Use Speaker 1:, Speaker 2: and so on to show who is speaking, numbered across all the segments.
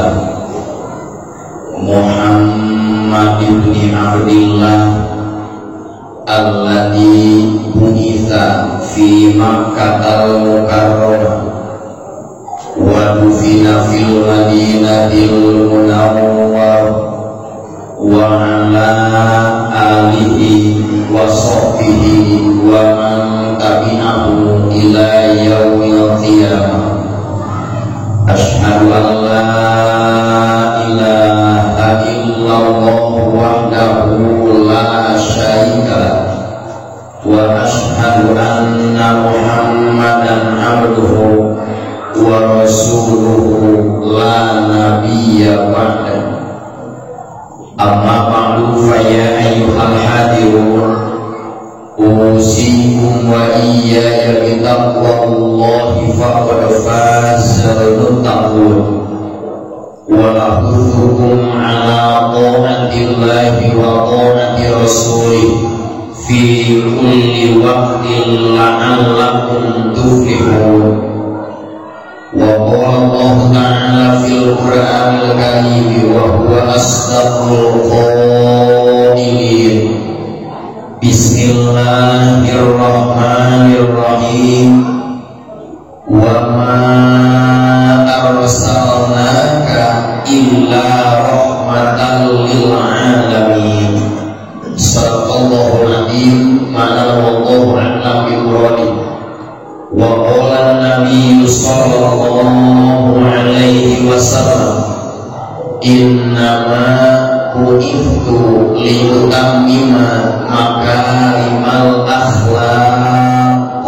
Speaker 1: wasallam Muhammad ibn Abdillah alladzi bu'itsa fi Makkahal Mukarramah wa dufina fil Madinatil Munawwarah wa ala alihi wa sahbihi wa man tabi'ahu ila yaumil qiyamah. Asyhadu an la ilaha illallah wahdahu la syarika lah wa asyhadu anna Muhammadan abduhu wa rasuluhu la nabiyya ba'dahu. Amma ba'du fa ya ayyuhal hadirun usikum wa iyaya bitaqwallahi faqad fazal muttaqun wa nahuthukum ala ta'atillahi wa ta'ati rasulih fi kulli waqtin la'allakum tuflihun. Wa qala Allah ta'ala fil Qur'anil Karim wa huwa asdaqul qailin. Bismillahirrahmanirrahim. Wa ma arsalnaka illa rahmatan lil alamin. Shadaqallahu al-azim. Ma'ana wallahu a'lam bi-muradihi. Wa qala an-nabiy sallallahu alaihi wasallam innama bu'ithtu liyutammima makarimal akhlaq.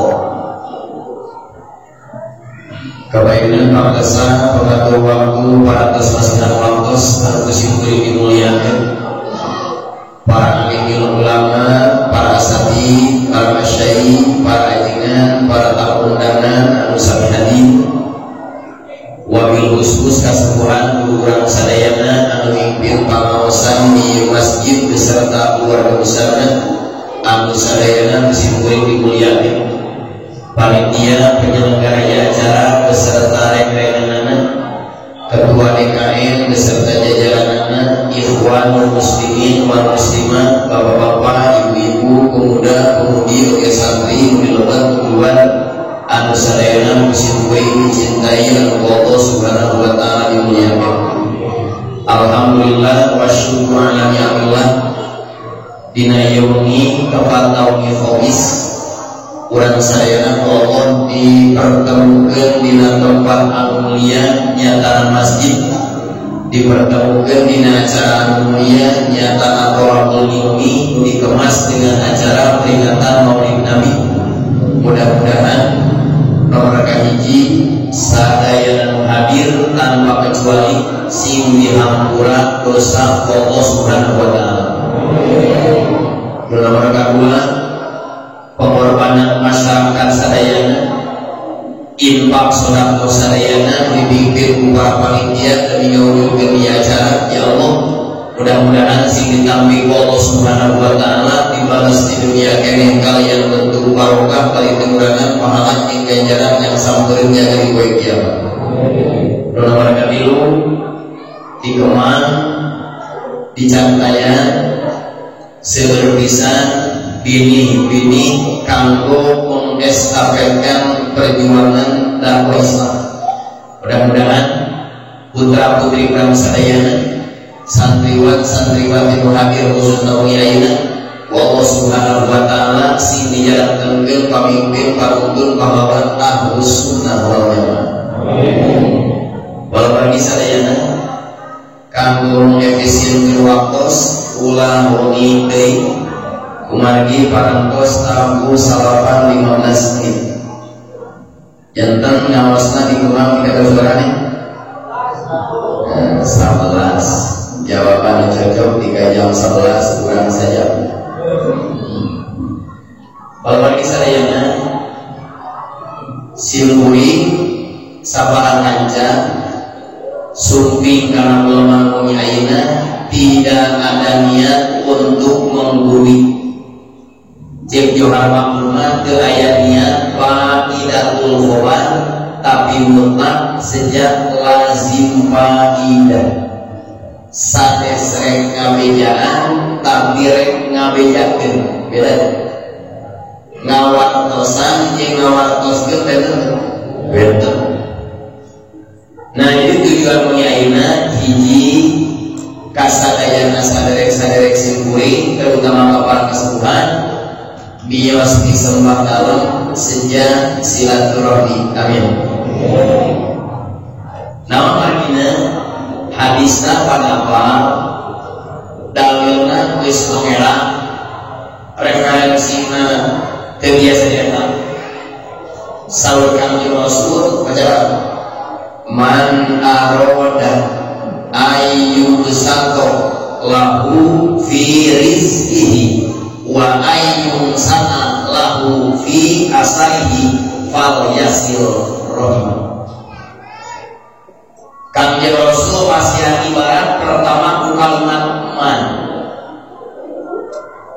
Speaker 1: Kebaikan bangsa pengatur waktu para tasmasna waktu harus dimuliakan para alim ulama, para asati, para masyayikh, para ajengan, para tamu undangan anu sami hadir. Wabil khusus kasepuhan kurang sadayana anu mimpin pangaosan di masjid beserta keluarga besarna anu sadayana musim dimuliakan. Panitia penyelenggara acara beserta rekan-rekanana, ketua DKM beserta jajaranana, ikhwanul muslimin wal muslimat, bapak-bapak, ibu-ibu, pemuda-pemudi, oke santri, milobat, kuduan anu sadayana musim dicintai anu Allah subhanahu wa ta'ala dimuliakan. Alhamdulillah wa syukru ala ni'amillah dina yaumi kepat naumi khobis urang sadayana Allah dipertemukan dina tempat anu mulia nyata masjid, dipertemukan dina acara anu mulia nyata Thawaabul Ilmi dikemas dengan acara peringatan Maulid Nabi. Mudah-mudahan nomor kahiji sadayana hadir tanpa kecuali sing dihampura dosa Allah subhanahu wa ta'ala. Nomor kedua pengorbanan masyarakat sadayana, infak sedekah sadayana dipimpin para panitia dan digaulkeun di acara. Ya Allah, mudah-mudahan sing ditampi Allah subhanahu wa ta'ala dibalas di dunia kene kalian bentuk barokah kali pengurangan pahala ing ganjaran yang sampeurnya dari poe kiamat. Nomor katilu dikeman dicantayan seberpisan bini-bini kanggo mengestafetkan perjuangan dakwah Islam. Mudah-mudahan putra putri bangsa sadayana, santriwan santriwati hadir khususna wilayahna, Allah subhanahu wa ta'ala sing dijalankan pamimpin panuntun pahlawan ahlus sunnah wal jamaah. Walau bagi sadayana kanggo mengefisienkeun waktos ulah wengi deui kumargi parantos tambu salapan 15 menit. Jantan ngawasna dikurang tidak berani 11. Jawaban cocok 3 jam 11 kurang saja. Kalau bagi sadayana siluri sabaran anca sumping karena melemah ayeuna tidak ada niat untuk menggurui. Cek johar maklumah ke ayat niat faidatul khobar tapi mutlak sejak lazim faidah. Sanes rek ngabejaan tapi rek ngabejakeun. Beda. Ngawartosan jeung ngawartoskeun beda. Nah itu tujuan menyaina hiji kasadayana saderek simkuring terutama para kesepuhan bios disembah dalam sejak silaturahmi. Amin. Namun artinya hadisna panapa dalilna geus mengelak referensina teu biasa dieta saur Kanjeng Rasul baca man aroda ayyusato lahu fi rizqihi wa ayyun sana lahu fi asarihi fal yasil rahim. Kanjeng Rasul pasien ibarat pertama ku kalimat man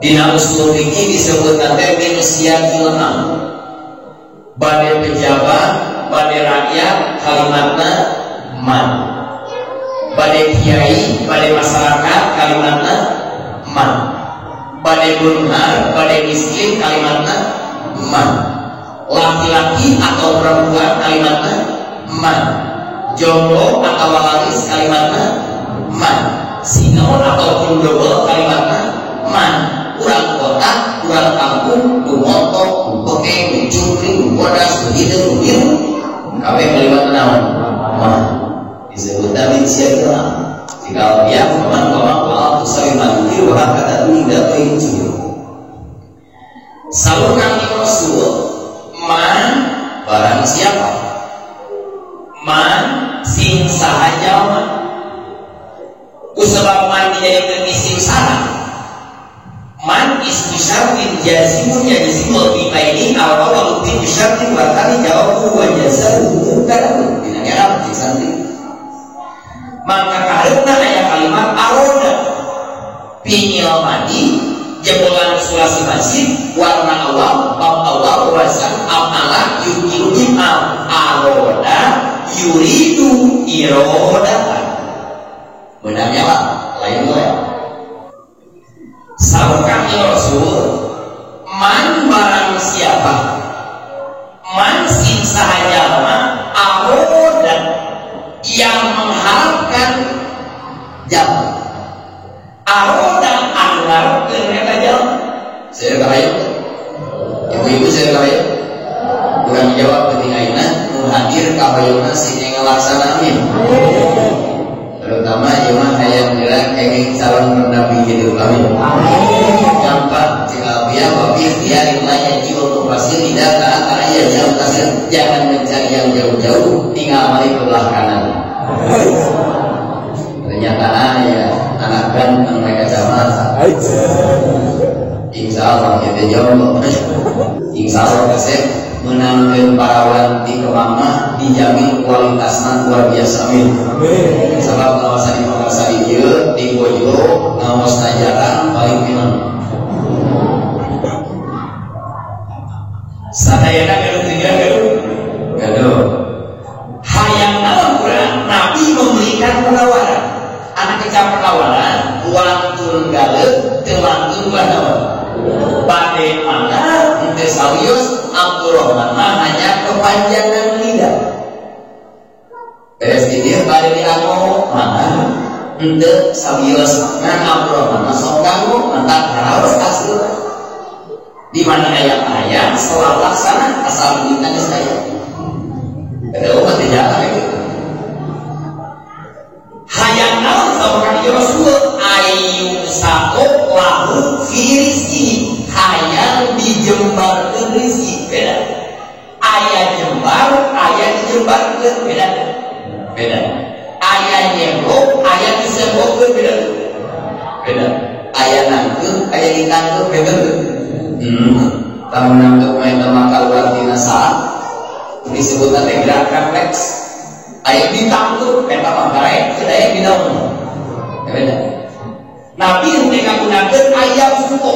Speaker 1: dina usul fikih disebut teh min siyaqil am bade pejabat bade rakyat kalimatna man bade kiai bade masyarakat kalimatna man bade bunhar bade miskin kalimatna man laki-laki atau perempuan kalimatna man jomblo atau waris kalimatna man sinau ataupun double kalimatna man urang kota urang kampung dumoto dupoke ducungkring dubodas begitu begitu kabeh kalimat naon man disebut min siyaqil am jika dia paman tusawi mandiri wa kata tidak pengen saur Kanjeng Rasul man barang siapa man sing sahaja man usabab man dijadikan isim salah man ismu syartin jazimun yajzimul bimaini awal bin syartin wa tani jawabu wa jazahu mungkarun dinanya apa santi maka kareutna aya kalimat aroda pinyal mandi jebolan sulasi masjid warna awal bab awal wasan amala yukiru imam aroda yuridu irodatan benarnya apa lain ya saur Kanjeng Rasul man barang siapa man sing sahaja aroda yang mengharapkan jalan aroda anggarkeun eta jalan saya kahayu ibu-ibu saya kahayu kurang jawab ketika ayeuna nu hadir kahayeuna sing ngalaksanakeun terutama jemaah hayang gerak kenging calon pendamping hidup kami. Campak jika biar wabir dia nilainya jiwa untuk pasir tidak ke antara ya jauh kasir jangan mencari yang jauh-jauh tinggal mari ke belah kanan. Kenyataan ya anak ganteng mereka jamaah. Insya Allah kita jawab. Insya Allah kasih menangkan parawan di kemana dijamin kualitasnya luar biasa. Amin. Sebab kawasan ieu di Bojo ngawas jarang paling minum. Sadayana gaduh. Hayang naon urang Nabi memberikan penawaran. Anak kecap penawaran wantun galeuk teu wantun banaon. Bade mana teu sawios Abdurrahman hanya kepanjangan lidah. Beres dia bade dianggo mana ente sawios ngan Abdurrahman sok ganggu mantak haraos hasil. Di mana ayat-ayat setelah laksana asal kita geus aya. Ada umat tidak gitu. Hayang naon sabar di Rasul ayu saqo lahu fi rizqi hayang dijembarkeun rezeki beda. Aya jembar, aya dijembarkeun beda. Beda. Aya nyembrok, aya disembokkeun beda. Beda. Aya nangkeun, aya ditangkeun beda. Tamu nangkeun main makal artina saat disebut teh gerak refleks. Aya ditangkeun eta mah gaek teu aya dinaon. Beda. Nabi teh ngagunakeun aya suko,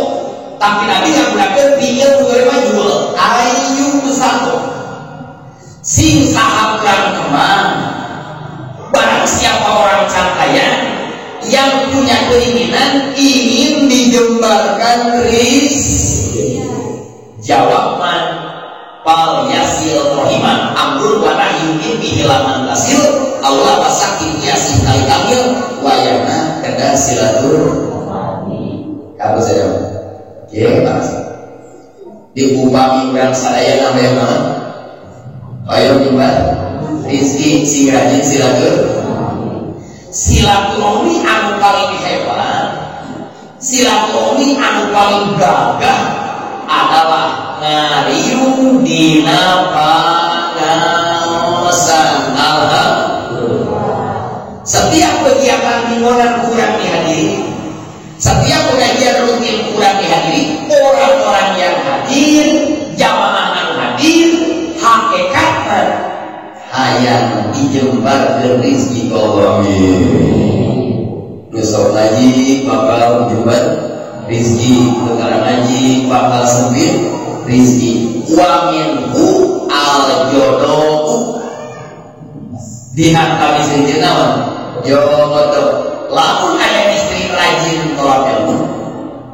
Speaker 1: tapi Nabi ngagunakeun bieu geure mah jual ayu satu. sing sahabat kemang. Barang siapa orang cangkaya yang punya keinginan ingin dijembarkan rizki, jawaban pal yasil rohiman amrul wa nahyun bihilaman tasil Allah pasakin yasin kali kamil wayana kada silatur kamu saja ya Pak diupami orang sadaya nama yang mana ayo jembar rizki sing rajin silaturahmi anu paling hebat, silaturahmi anu paling gagah adalah ngariung dina pangaosan. Alhamdulillah. Setiap kegiatan mingguan kurang dihadiri, setiap pengajian rutin kurang dihadiri, orang-orang yang hadir, jamaah yang hadir, hakikatnya hayang dijembar ke rizki Allah. Nusok ngaji bakal jembar rizki, sekarang ngaji bakal sempit rizki. Wa minhu al jodoh dihantar istri naon jodoh. Lamun ayah istri rajin tolak ilmu,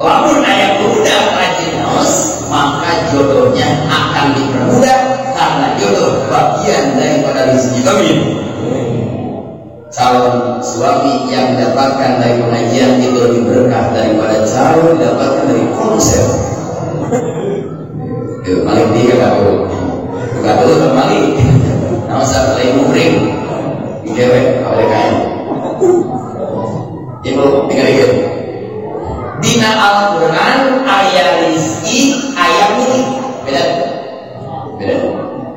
Speaker 1: lamun ayah budak rajin haus, maka jodohnya akan dipermudah karena jodoh bagian daripada rezeki kami. Calon suami yang didapatkan dari pengajian itu lebih berkah daripada calon didapatkan dari konser. Maling tiga gak tahu kembali. Nama saya lain muring di dewek oleh kain. Ibu tinggal ikut. Dina Al-Quran ayat rizki ayat ini beda.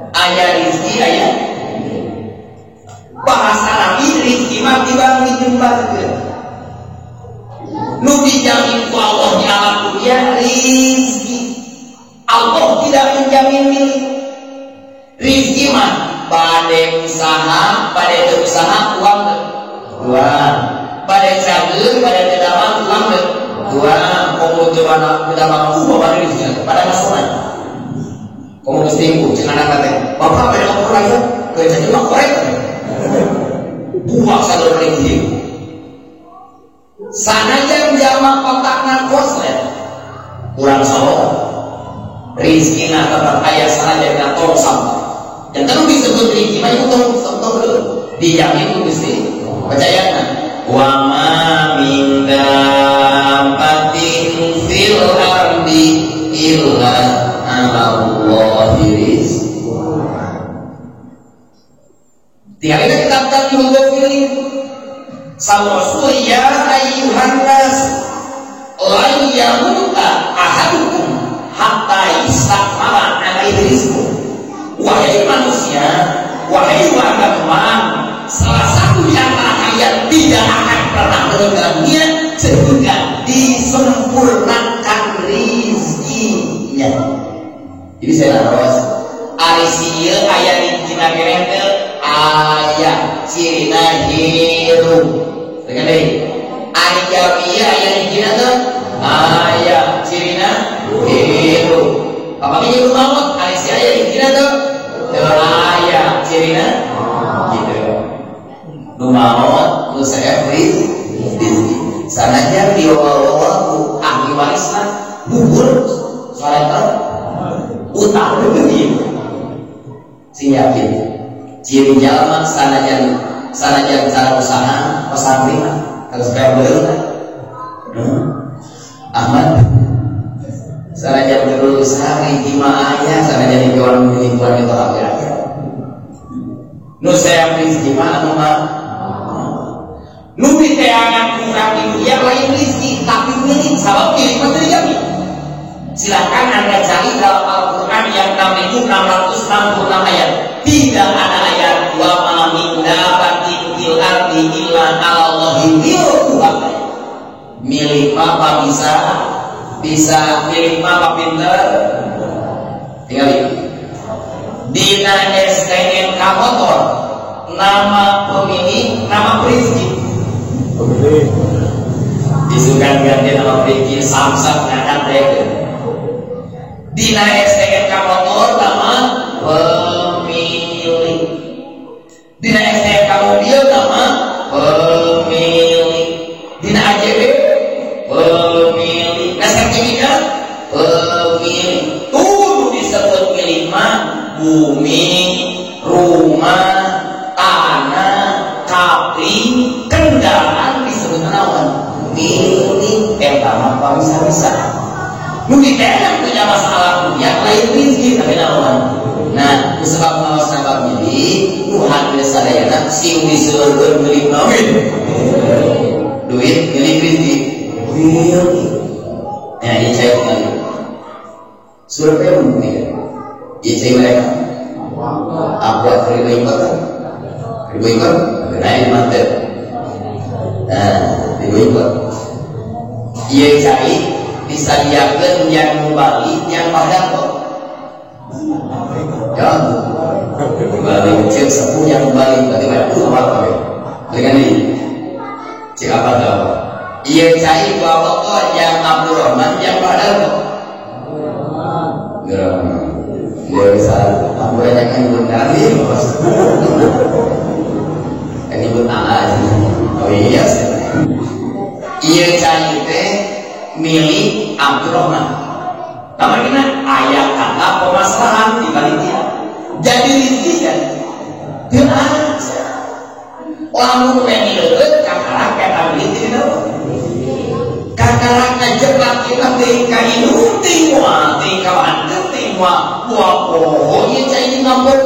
Speaker 1: Ayat rizki ayat bahasa Nabi rizki mah tiba dijembarkan. Nu dijamin ku Allah di alam dunia rizki. Allah tidak menjamin milik. Rizki mah pada usaha, pada usaha uang dua, pada cager, pada tidak uang dua. Kamu coba tidak mampu bawa rizki pada masalah. Kamu mesti ikut jangan kata bapak pada kamu lagi kerja cuma korek buang salur rezeki sana jam jama kontakna koslet kurang salah rezeki na tetap ayah sana jam tong sampah dan terus disebut rezeki mah itu tong dulu dijamin mesti percayaan wa ma min dabatin fil ardi illa Allahi rizquha. Tiap ini kita juga pilih sama Rasul ya ayyuhan nas la yamuta ahadukum hatta yastakmala alaihi rizquh. Wahai manusia, wahai warga teman, salah satu yang kalian tidak akan pernah meninggalnya sehingga disempurnakan rizkinya. Jadi saya harus arisiil ayat di Cina kerente ayat cirina hidup. Dengar deh. Ayat jamiah ayat di Cina tuh ayat cirina hidup. Apa ini rumah arisi ayat di Cina tuh ayat cirina gitu. Rumah lu saya free sananya diwawawaku ahli warislah bubur soalnya utang begitu si yakin ciri jalan sanajan cara usaha pesantren harus kabel Ahmad sanajan dulu usaha di maaya sanajan di orang penipuan itu akhir-akhir nu saya rezeki mah anu mah nu diteangan kurang di dunia lain rezeki tapi milik sabab milik mah terjamin. Silakan Anda cari dalam Al-Quran yang 6.666 ayat. Tidak ada ayat wa ma min dabatin fil ardi illa 'alallahi rizquha. Milik apa bisa milik apa pinter. Tinggal ini. Dina STNK motor nama pemilik nama rezeki. Disukan ganti nama rezeki Samsung akan Dina STNK motor nama pemilik tapi kendaraan disebut naon milik eta mah bisa nu dikenak teh masalah dunia lain rezeki tapi naon. Nah sebab maos sabab milik nu hadir sadayana sing diseureun milik naon duit milik rezeki milik. Nah ini saya kali survei mungkin ini saya mereka apa ribu ikut naik mantep. Nah ribu ikut iya cari disediakan yang Bali yang Padang kok ya Bali kecil sepuh yang Bali bagaimana itu apa dengan ini cik apa tahu iya cari bawa kok yang Abdul Rahman yang Padang kok dia bisa aku banyak yang kali ini aja. Oh iya sih iya cari teh milik Abdurrahman namanya ayat kata permasalahan di panitia jadi rezeki kan dia aja lamun menilai kakarak kata milik itu kakarak ngejebak kita tingkah induk tingwa tingkah bantu tingwa buah pohonnya jadi ngambek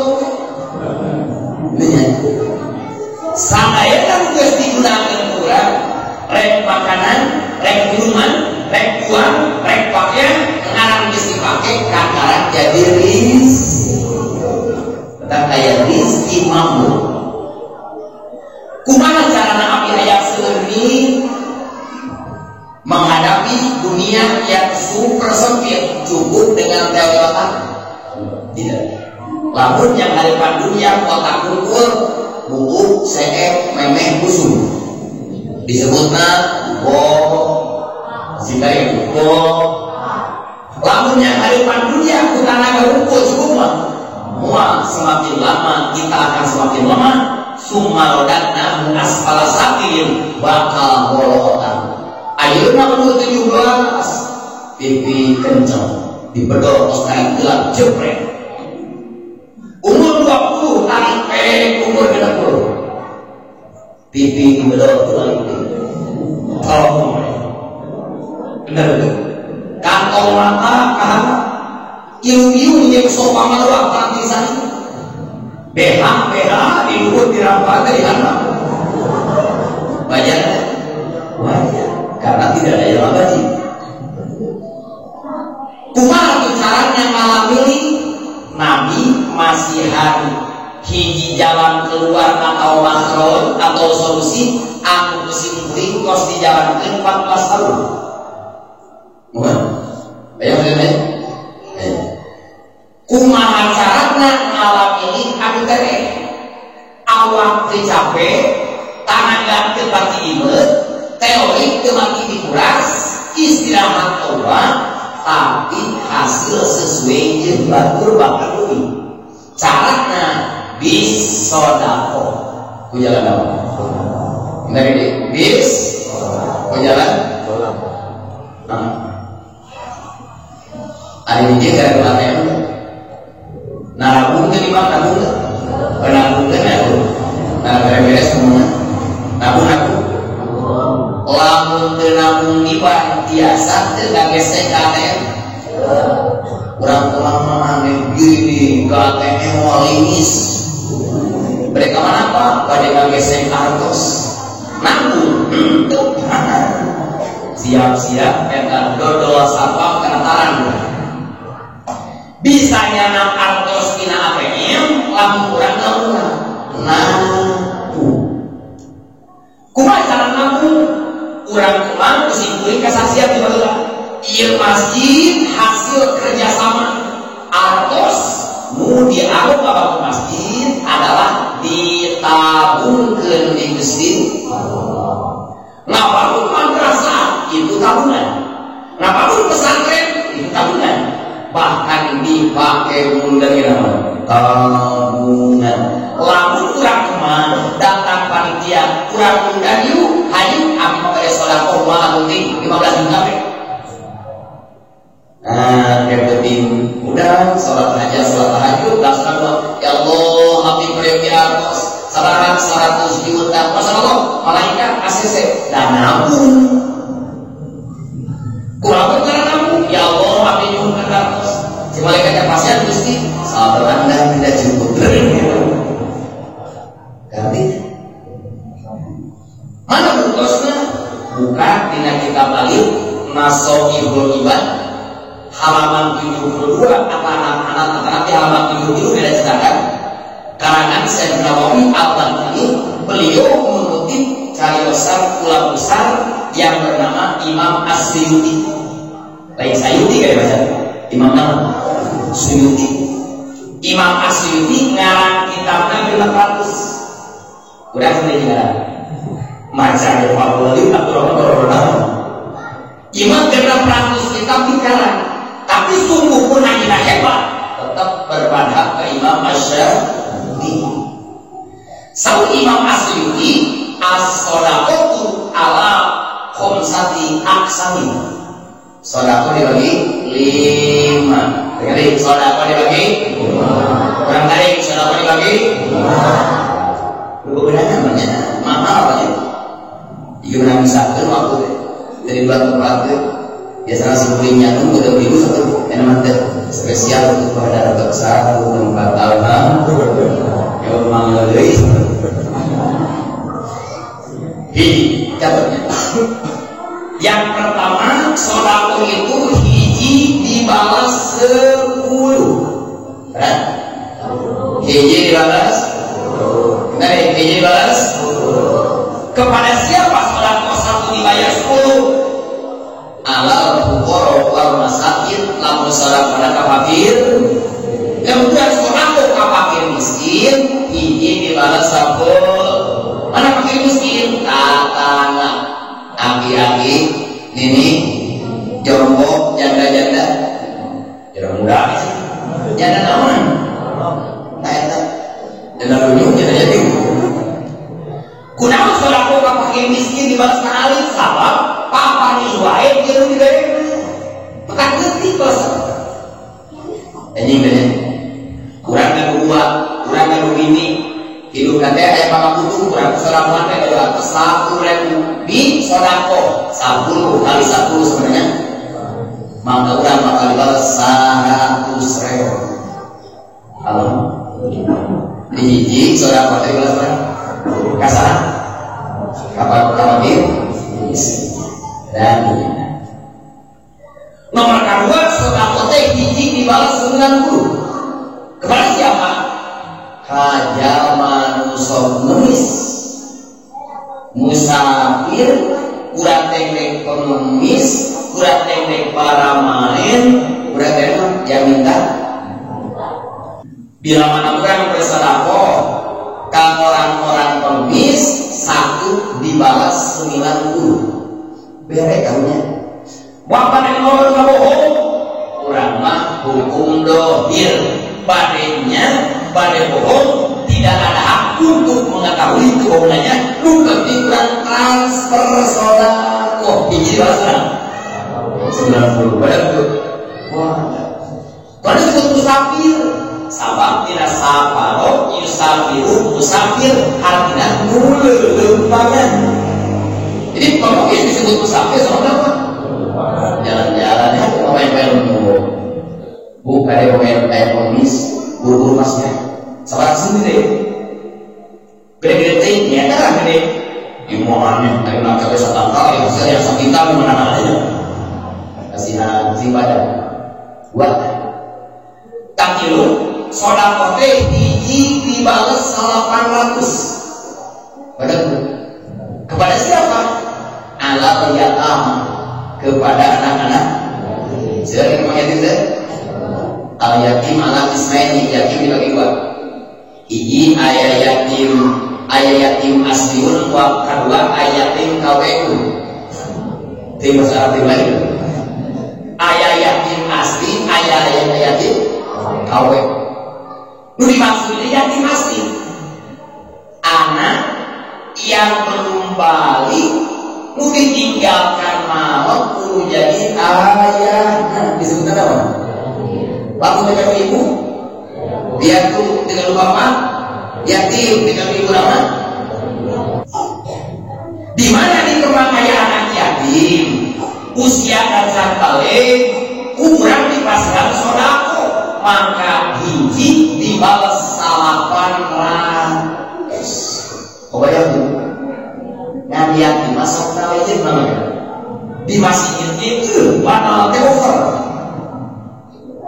Speaker 1: saya kan harus digunakan kurang rek makanan, rek minuman, rek uang, rek pakaian ngarang bisa dipakai kakarak jadi tetap kayak rizki mampu kumaha carana api hayat seuni menghadapi dunia yang super sempit cukup dengan teologi tidak lamun yang hadapan dunia kotak kumpul buku, CF, memeh, busuk disebutnya jika itu lamun yang hadapan dunia utara berumpul cukup mah semakin lama kita akan semakin lemah sumarodatna asfala safilin bakal bolotan ayeuna 17 pipi kenceng dibedor sekarang gelap jepret umur 20 sampai umur 60 pipi dibedor tulang oh benar betul kantong mata kahana iu-iu yang sopa maluak pantisan behang di luhur dirampak dari anak banyak karena tidak ada yang abadi kumaha caranya malam ini Nabi masih hari hiji jalan keluar atau makhraj atau solusi aku kesimpuling kos dijalankan 14 tahun banyak kumaha carana malam ini aku tere awak capek tangan teu pati dimet teori teu mati dikuras istirahat Allah tapi hasil sesuai jeung batur bakal duit carana bis sodako ku jalan apa? Dari bis ku jalan ada di jaga kemana narabung ke lima nabung penabung ke nabung beres semua nabung lamun ke nabung lima biasa tidak gesek KTM kurang lama gini KTM walinis mereka mana apa pada gesek kartos nabung siap-siap eta dodol sapam kantaran bisa nyanam artos tina APM lamun kurang nabung kumaha cara nabung kurang kumang kesimpulan kesaksian di bawah ieu masjid hasil kerjasama artos nu diarep ka masjid adalah ditabungkeun di Gusti ngabangun madrasah itu tabungan ngabangun pesantren itu tabungan bahkan dipakai undang tabungan lamun kurang kemana datang panitia kurang undang yuk hayu kami pakai sodako malah penting 15 juta nah yang penting udah sholat tahajud laksanakan ya Allah habib priyogi artos sabaran 100 juta masalah ACC dan nabung kurang karena nabung ya Allah apa yang kata si malaikatnya pasien Gusti sabar Anda tidak cukup ganti mana bungkusnya buka dina kitab balik Nasoihul Ibad halaman 72 apa anak-anak di halaman 77 beda ceritakan karangan Syekh Nawawi Al-Albani beliau mengutip cariosan ulama besar yang bernama Imam As-Suyuti. Lain Sayuti kayak baca. Imam nama Suyuti. Imam As-Suyuti ngarang kitabnya 800. Udah sudah juga. Maca ya Pak Wali Abdurrahman Korona. Imam 800 kitab dikarang. Tapi sungguh pun hanya hebat. Tetap bermadhab ke Imam Asy-Syafi'i. Saud Imam As-Suyuti as-sodaqatu ala khomsati aksami. Sodaqah dibagi 5. Dengarin, sodaqah dibagi 5. Kurang tarik, sodaqah dibagi 5. Lu benar namanya, mahal apa ya? Jika benar misalkan waktu dari batu-batu biasanya si kulingnya itu udah beribu satu enak spesial untuk pada besar untuk 4 tahun yang memang lebih catatnya yang pertama sodako itu hiji dibalas 10 kan? Hiji dibalas hiji dibalas 10 kepada siapa sodako satu dibayar 10 ala al-fuqara wal masakin lamun sodako pada kafir kemudian sodako kafir miskin hiji dibalas 10 mana fakir miskin tatana aki-aki nini jombo janda-janda jarang muda janda naon nah eta janda lunyu janda jadi kunaon sodako ka fakir miskin dibalas ka alif sabab papa ni wae jeung dibereun maka geutik basa anjing kurang ka dua kurang ka bini hidup nanti ayah pangabutuh kurang sodako nanti kalau 1.000 di sodako 10 kali 10 sebenarnya maka udah maka dibalas 100.000 alhamdulillah di hiji sodako tadi balas berapa? Kasar kapal dan nomor kedua sodako teh hiji dibalas 90 kepada siapa? Haja manusia nulis musafir kurang tendek pengemis kurang tendek para main kurang tendek yang minta bila mana orang bersedekah ke orang-orang pengemis 1 dibalas 90 bere karunya bapak dan orang bohong kurang mah hukum dohir padanya pada bohong tidak ada hak untuk mengetahui kebohongannya lu kepikiran transfer sodako biji bahasa 90 pada itu pada disebut musafir sabab tidak saparo yusafiru musafir artinya lempangan jadi kalau ini disebut musafir sama apa? Jalan-jalan ya pemain-pemain bukan ada pemain komis buru-buru masnya sabar sendiri gede-gede ya kan gede dimohannya dari nak cabai satangkal yang saya yang sakit kami mana aja kasihan si badan buat tak kilo soda kopi hiji dibalas 800 pada kepada siapa ala yatam kepada anak-anak jadi kemana itu al-yatim ala ismaini yatim dibagi 2 hiji ayah yatim asliun wa kedua ayah yatim kaweun itu bahasa Arab lain ayah yatim asli ayah yatim kaweun nu dimaksud yatim asli anak yang belum balik nu ditinggalkan malam kudu jadi ayah disebutkan apa? Waktu dengan ibu, piatu dengan bapak, yatim dengan ibu nama. Di mana di rumah kaya anak yatim usia dan balik kurang dipasang sodako, maka hiji dibalas 800. Kebayang bu? Yang yatim masuk kawin mana? Di masjid itu mana over.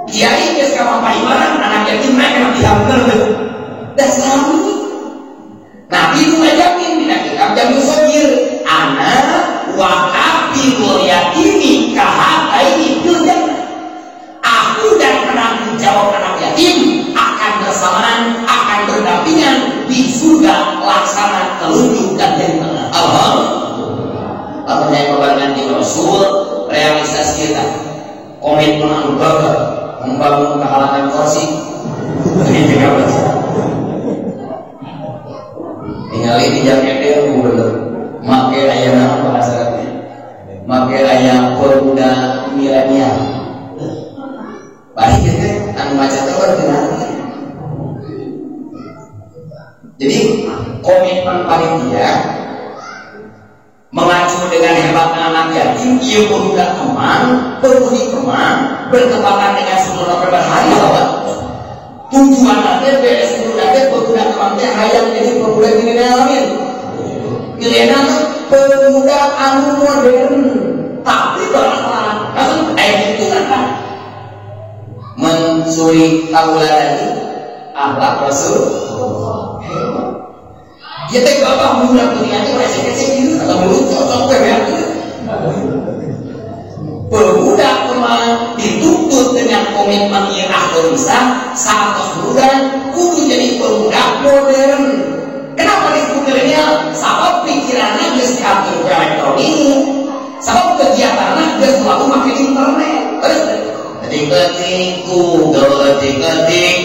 Speaker 1: Kiai geus kamamaimanan anak yatim naik dihamkeun. Dah sami. Nabi itu ngajakin dina kitab Jamil Sogir, anak wa abdul yatimi kahataini fil jannah. Aku dan penanggung jawab anak yatim akan bersamaan, akan berdampingan di surga laksana telunjuk dan tengah. Alhamdulillah. Apa yang membangun di Rasul realisasi kita komitmen anggota membangun kehalangan kursi ini 13. Ningali di jaket dia bener make aya nama bahasanya make aya pemuda milenial balik gitu anu maca teh berarti. Jadi komitmen panitia mengacu dengan hebatnya anak yatim ieu pemuda teman pemudi teman bertepatan dengan 10 November hari lawan tujuan nanti beres pemuda teman teh hayang jadi pemuda milenial amin. Milenial pemuda anu modern tapi berakhlak. Langsung itu kan mencuri tauladan akhlak Rasul. Dia teh bapak muda kuliahnya resek-resek gitu atau mulut atau ya. Pemuda teman dituntut dengan komitmen yang bisa saat bulan kudu jadi pemuda modern. Kenapa disebut milenial? Sabab pikirannya geus diatur ke elektronik, sabab kegiatannya geus selalu pakai internet. Terus ketik-ketik, Google ketik-ketik,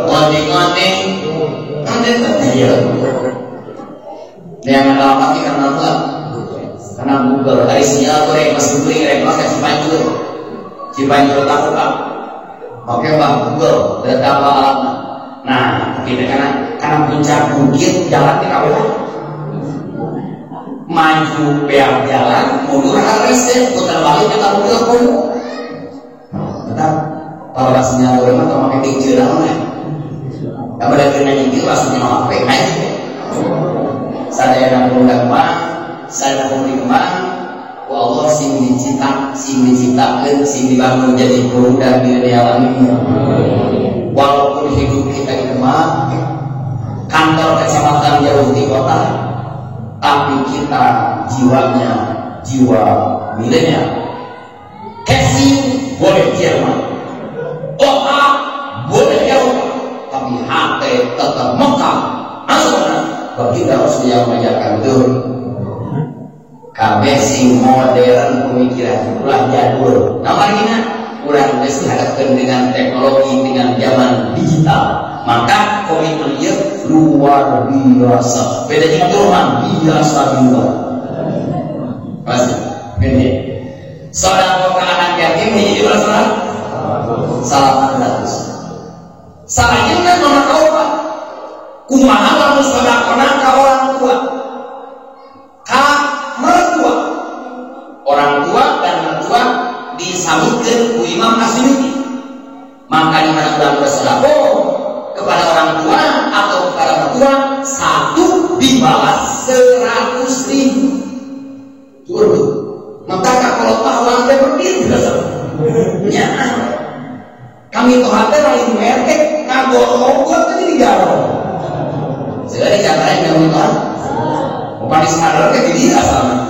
Speaker 1: ngoding-ngoding, yang ada apa sih karena apa? Karena Google dari sinyal goreng mas beli goreng mas kasih Cipanjur takut pak. Oke bang Google berapa lama? Nah kita karena puncak bukit jalan di kawasan maju beak jalan mundur harus deh putar balik kita mundur pun. Tetap kalau sinyal goreng atau pakai tinggi lah yang pada kena ini langsung nama HP naik. Saya yang mengundang saya mau dikembang, Allah sing diciptakan, sing dibangun jadi pemuda milenial ini. Walaupun hidup kita di Demak, kantor kecamatan jauh di kota, tapi kita jiwanya jiwa milenial. Casing boleh Jerman, otak boleh Eropa, tapi hati tetap Mekah. Asal bagi harus dia mengajarkan itu. Kabeh sing modern pemikiran ulah jadul. Namanya ulah geus dihadapkeun dengan teknologi dengan zaman digital. Maka komitmen ieu luar biasa. Beda jeung Tuhan biasa juga. Pasti. Ini. Sedekah anak yatim hiji berapa? 100. Salahnya mana tahu Pak? Kumaha lamun sedekahna ka orang tua? Mertua, orang tua dan mertua disambutkan ku Imam Asy'ari. Maka di mana orang bersedekah kepada orang tua atau kepada mertua, satu dibalas 100.000. Turun. Maka kalau pahlawan teh berdiri ya. Kami tuh hati lain merek ngagor-ngagor tadi digarong. Segala caranya kami tuh bukan disadar ke diri asal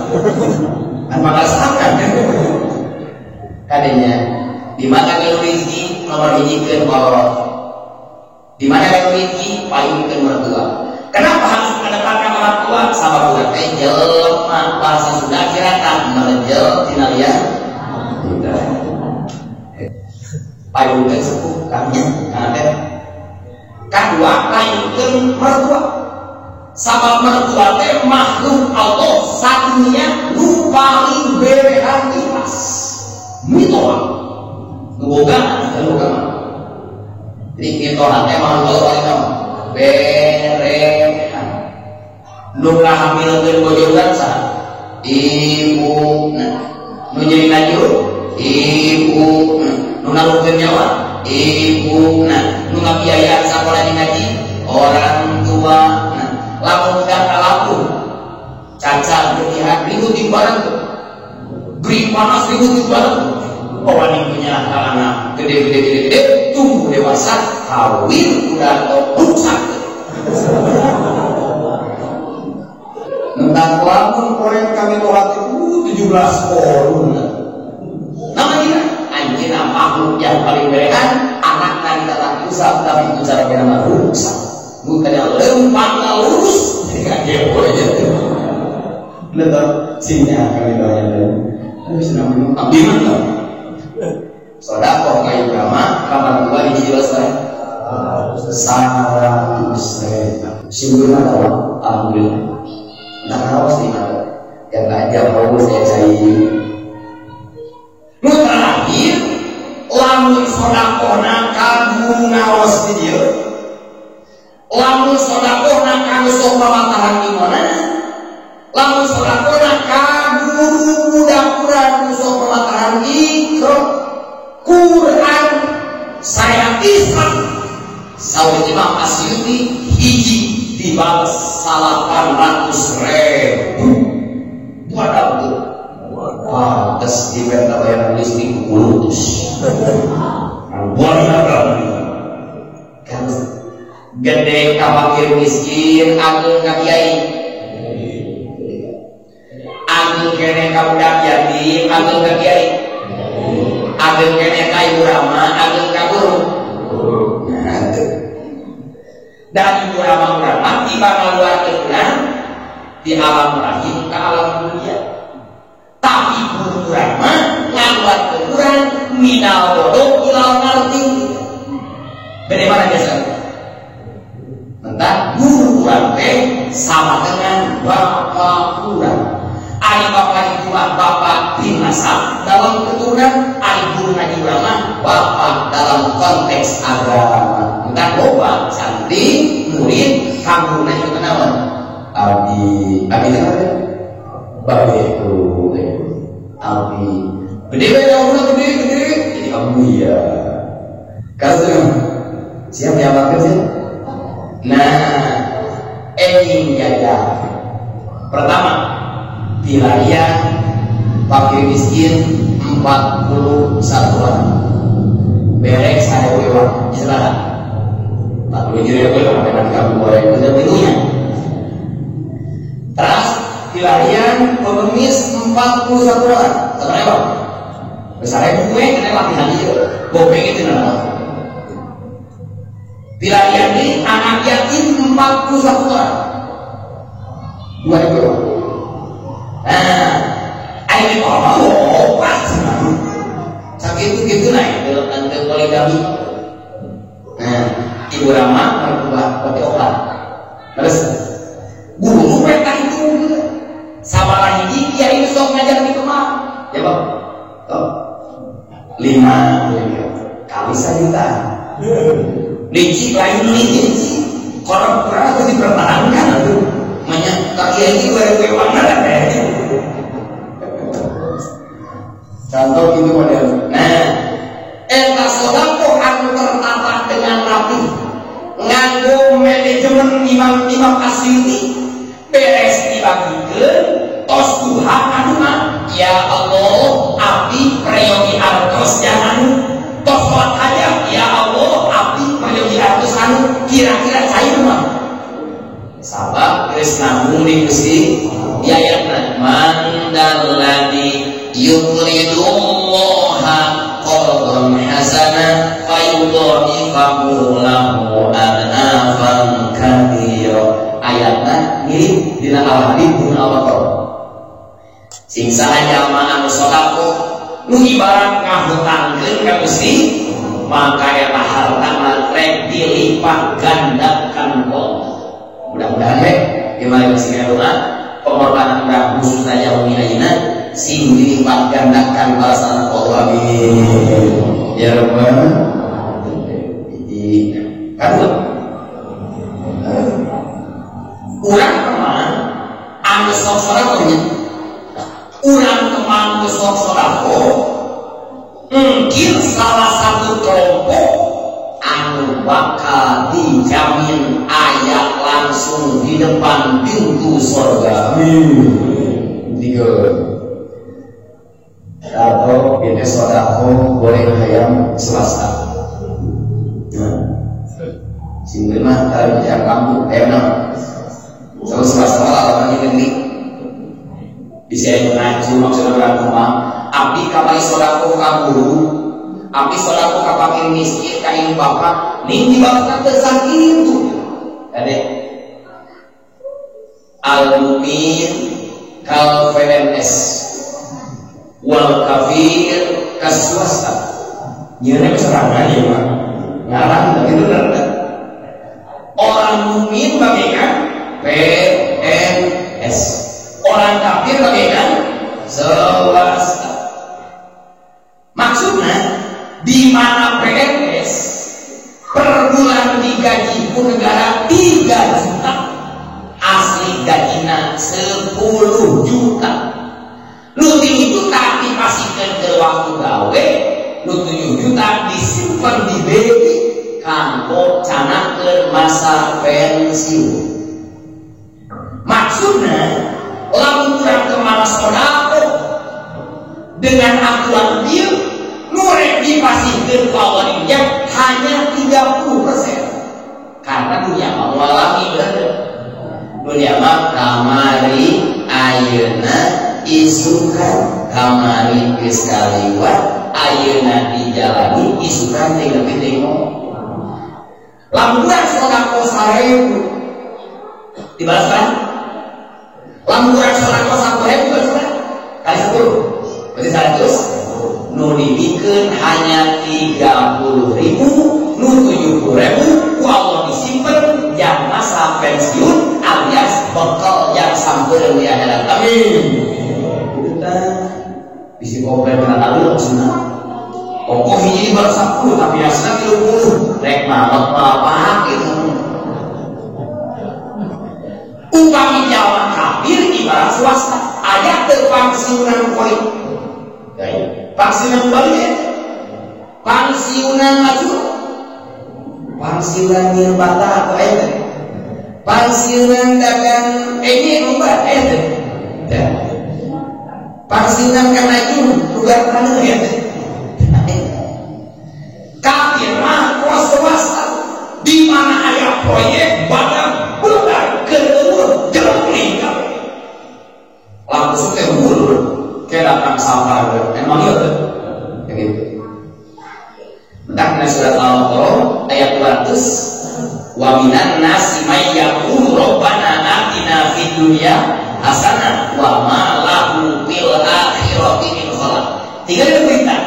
Speaker 1: kan merasakan kadenya di mana kalau rezeki nomor hiji ke bawah di mana kalau rezeki paling ke mertua. Kenapa harus mendapatkan orang tua? Sama bukan jelma bahasa sudah kirakan merejel tinalian paling ke sepuh kami kedua paling ke mertua. Sabab mertua teh makhluk Allah satunya nu paling berehan ikhlas mitoan boga jadi mitoan teh makhluk Allah paling berehan nu ngahamilkeun bojogan saha ibu nu jadi najur ibu nu nalungkeun nyawa ibu nu ngabiayaan sakola di ngaji orang tua lamun udah kalaku caca berlihat ribut di barang tuh beri panas ribut di barang tuh pawaning punya anak gede tunggu dewasa kawin udah rusak tentang lamun koreng kami tolak 17 korun namanya anjina makhluk yang paling berekan anak tadi tatap usah tapi bicara nama rusak bukannya lempang lurus dengan dia boleh jadi letak sini kami bayar senang minum ambil sodakoh kayu drama kapan tua ini jelas kan 100 singgungan Allah alhamdulillah tak harus tinggal yang aja mau saya cari nu terakhir lamun sodakoh kagu ngawas dia lamun sodakoh kagu sok pemataran di mana lamun sodakoh kagu mudah-mudahan sok pemataran ikro Quran saya Islam Saudi Imam Asyuti hiji dibalas 800.000 wadah tuh pantes di benda bayar listrik kultus kan gede kawakir miskin ageng kakiai ageng kene kabudak yatim ageng kakiai ageng kene kayu rama ageng kaburu dan ibu rama di bakal luar kebulan di alam rahim ke alam dunia tapi guru rama ngaluar kebulan minal bodoh ilal ngerti bagaimana biasanya tentang guru rama sama dengan bapak kurang ari bapak itu bapak binasa dalam keturunan ari guru ngaji ulama bapak dalam konteks agama bukan loba santri murid kamu nanya kenalan abi kenapa babeku abi gede jadi kamu ya kalau siapa yang makan sih nah ingin jaga pertama wilayah fakir miskin 41 orang berek saya wewa istilah 40 juta wewa dengan kamu boleh kerja pintunya terus wilayah pengemis 41 orang terus besarnya gue kena latihan itu bopeng itu nama wilayah ini anak yatim 41 orang 2 orang ini orang opat sakit itu naik dalam tanda poligami ibu Rama merubah pakai obat terus guru mereka itu sama lagi dia ini sok ngajar di kemar ya bang 5 kali 1 juta licik lain licik orang kurang itu dipertahankan tuh kaki ini wewe-wewan ada kayaknya contoh gitu model eta sodako anu tertata dengan rapi nganggo manajemen imam-imam Asyuti beres dibagikeun tos duha anu ya Allah abdi preyogi artos jangan tos sholat hajat ya Allah abdi preyogi artos anu kira-kira saya mah sabab geus nanggung di Gusti di ayatna mandalladi yuqridullaha qardan hasana fayudha'ifahu lahu adnafan katsira ayatna mirip dina al-hadid bin al-baqarah sing saha anu sedekah nu ibarat ngahutangkeun ka Gusti maka eta hartana rek dilipat gandakan Allah mudah-mudahan gimana sih doa pengorbanan udah khusus saja menginainya sing dilipat gandakan balasan Allah amin ya rabbal jadi kadua urang teman anu sok-sokan urang teman besok sodako mungkin salah satu kelompok anu bakal dijamin ayat langsung di depan pintu surga. Tiga atau ini sodako boleh hayam swasta. Sehingga mah kalau yang kamu enak kalau swasta malah orang ini bisa ngaji maksudnya orang rumah abdi kamari sodako kaburu abdi sodako kapakir miskin kain bapak ning dibakar tersakit itu adek al-mu'min kal VMS wal kafir kas swasta nyerep serangan ya Pak ngarang begitu benar orang mukmin bagaikan PNS orang kafir bagaikan swasta. Maksudnya di mana PNS per bulan digaji ku negara 3 juta asli gajinya 10 juta lu 3 juta dipasihkan ke waktu gawe lu 7 juta disimpan di BI kanggo canakeun masa pensiun. Maksudnya lamun urang kemana sodako dengan aturan dia nurek dipasihkan ke Allah yang hanya 30% karena dunia mengalami berada dunia mah kamari ayeuna isukan kamari geus kaliwat ayeuna dijalani isukan teh lebih tengok lamburan sodako 1000 dibalaskan lamburan sodako 1000 dibalaskan kali 10 berarti 100 nu dibikeun hanya 30.000 nu 70.000 ku Allah disimpen yang masa pensiun alias bekal yang sampeun di akhirat. Amin. Kita bisi komplain kana alur cenah. Pokok hiji baru 10 tapi asna 30 rek apa gitu. Upami jalan kafir ibarat swasta aya teu pensiunan poin. Pensiunan balik pensiunan maju pensiunan nirmata atau ayat pensiunan dagang ini rumah ayat pensiunan karena itu luar mana ayat kafir mah swasta di mana ayat proyek badan bulan kedua jalan meninggal langsung ke mulut kedatang sabar emang iya tuh kayak gitu entah surat Al-Qur'an ayat 200 wa minan nasi may yaqulu rabbana atina fid dunya hasanah wa ma lahu fil akhirati min khalaq tiga berita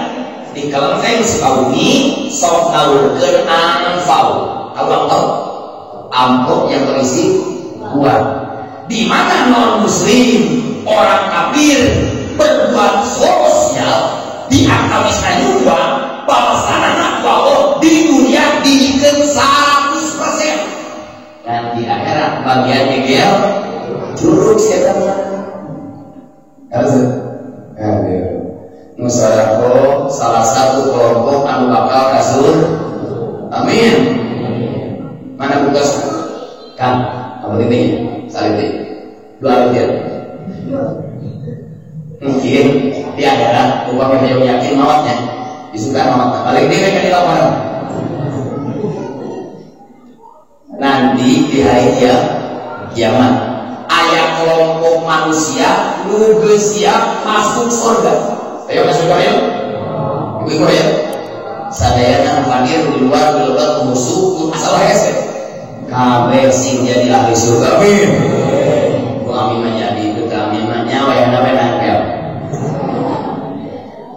Speaker 1: di kalam saya Sukabumi sok naulkeun anfal abang tahu amplop yang berisi uang di mana non muslim orang kafir berbuat sosial di akal Islam uang balasan Allah di dunia diberikan 100% dan di akhirat bagiannya dia juruk setan harus musyawarah salah satu kelompok anu bakal rasul amin mana tugas kan apa ini salib dua rupiah mungkin di akhirat upah yang yakin mawatnya disukai mawat balik dia mereka di lapangan nanti di hari kiamat ayat kelompok manusia nuge siap masuk surga ayo masuk surga ayo ibu ya sadayana panggil di luar di luar musuh asal hese kabeh sing jadi ahli surga amin kami menjadi kami menyawa yang namanya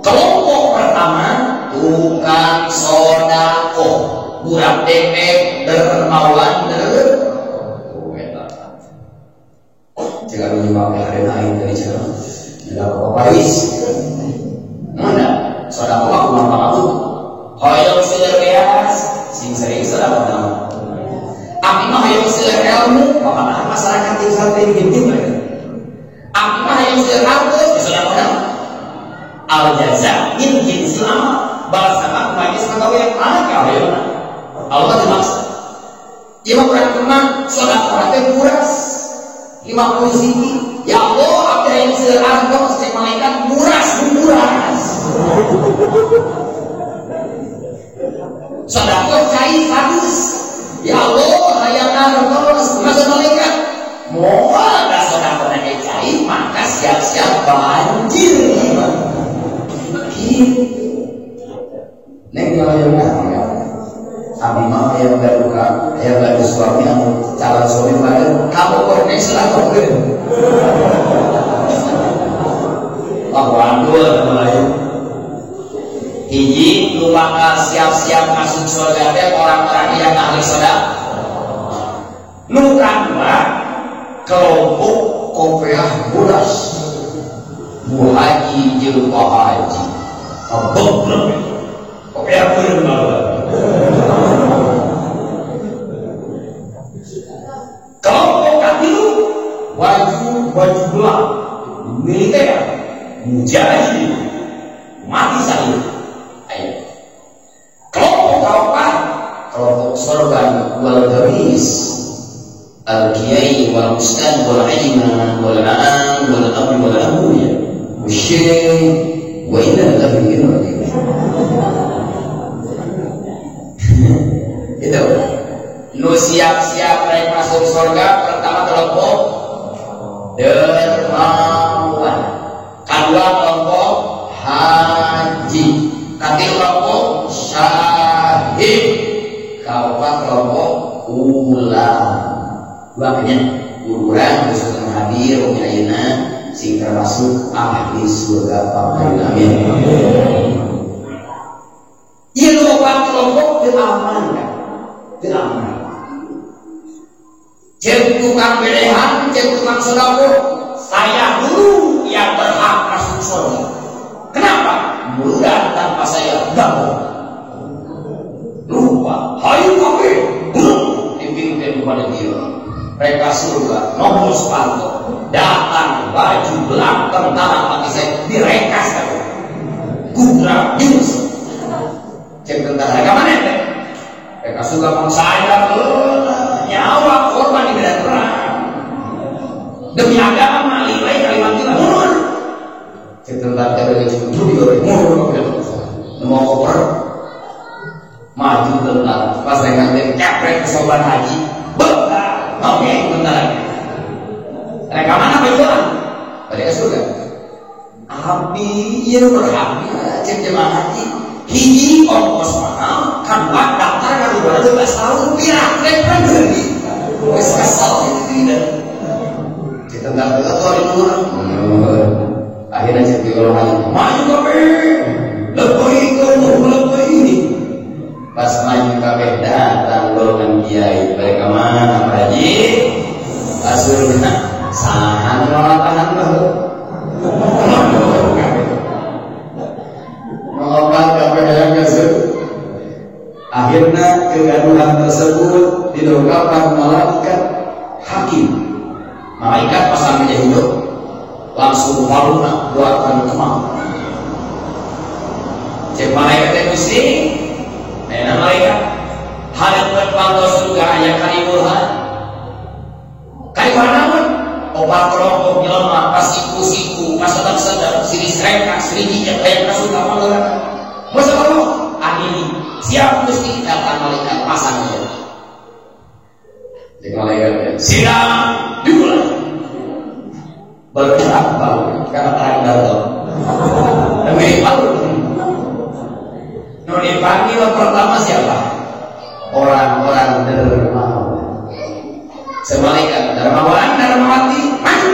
Speaker 1: kelompok pertama tukang sodako burak depek dermaulan jika menyimak hari lain dari jalan tidak Paris mana sodako aku mampu aku hoyong selebeas sing sering sodako nama tapi mah hoyong selebelmu apakah masyarakat yang sampai di gini mereka tapi mah hoyong selebelmu sodako al jaza min jinsil amal balasan bagi sodako yang mana kawin Allah dimaksud Imam Rahman sodako itu kuras 50 sini ya Allah ada yang searang setiap malaikat muras sodako cair habis ya Allah hayang argos masa malaikat mau ada sodako naik cair maka siap-siap banjir neng kalau yang Abi mah yang gaduka, yang gadu suami yang calon suami baru, kamu kornek selalu kan? Aku andul mulai. Hiji lu bakal siap-siap masuk surga teh orang-orang yang ahli surga. Nu kedua kelompok kopiah buras, bu haji jeung pak haji, abang kopiah buras. Kelompok katilu baju gelap militer mujahid mati syahid. Ayo kelompok kawan kelompok sorban wal garis al kiai wal ustad wal imam wal aam wal abi wal abuya musyrik wa inna lillahi wa inna itu lu siap-siap naik masuk surga pertama kelompok dermawan kedua kelompok haji ketiga kelompok syahid keempat kelompok ulama makanya urang besutan hadir ayeuna sing termasuk ahli surga amin ieu loba kelompok teu aman cek tukang berehan, cek tukang sedekah, saya dulu yang berhak masuk surga. Kenapa? Mudah tanpa saya gabung. Lupa, hayu kami, dipimpin kepada dia. Mereka surga, nomor sepatu, datang baju gelap tentara bagi saya direkas aku. Gudra jus. Cek tentara kemana teh? Mereka surga saya nyawa korban di medan perang demi agama nilai kalimat kita mundur sebentar dari itu mundur mau koper maju tentara pas saya ngambil capek kesoban haji bentar oke bentar lagi mereka mana betulan mereka surga api ya berhapi cek jemaah haji hiji ongkos mahal kedua daftar kan 12 tahun pirang lepas beli wes kesal itu tidak kita nggak betul itu akhirnya jadi orang maju kabe lebih pas maju kabe datang golongan kiai mereka mana haji asurna sahan tahan akhirnya kegaduhan tersebut didongkapkan malaikat hakim malaikat pasang meja hidup langsung waluna buatan kemang cek malaikat itu sih enak malaikat hadap berpantau surga ayah kaliburhan namun obat kelompok jelema pas siku pas sedang siris reka sirihijak kayak kasut apa lorang masa kamu ini siap mesti datang malaikat pasang aja. Jadi malaikat siap dimulai. Bergerak baru karena terang datang. Demi baru. Nuni panggil pertama siapa? Orang-orang dermawan. Semalaikat dermawati maju.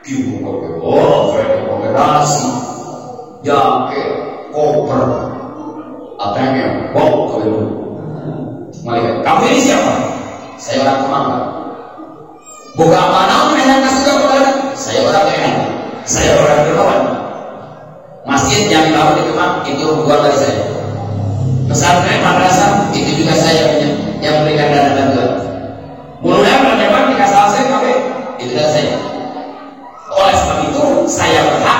Speaker 1: Kibu operasi, jaket, koper. Apanya wow kalau malaikat kamu ini siapa? Saya orang Kemangga. Buka mana menyangka sudah kepada saya orang Kemangga. Saya orang Dermawan. Masjid yang dibangun di Kemang itu bukan dari saya. Pesantren madrasah itu juga saya yang berikan dana bantuan. Mulai berdebat di kasal saya kafe itu dari saya. Oleh sebab itu saya berhak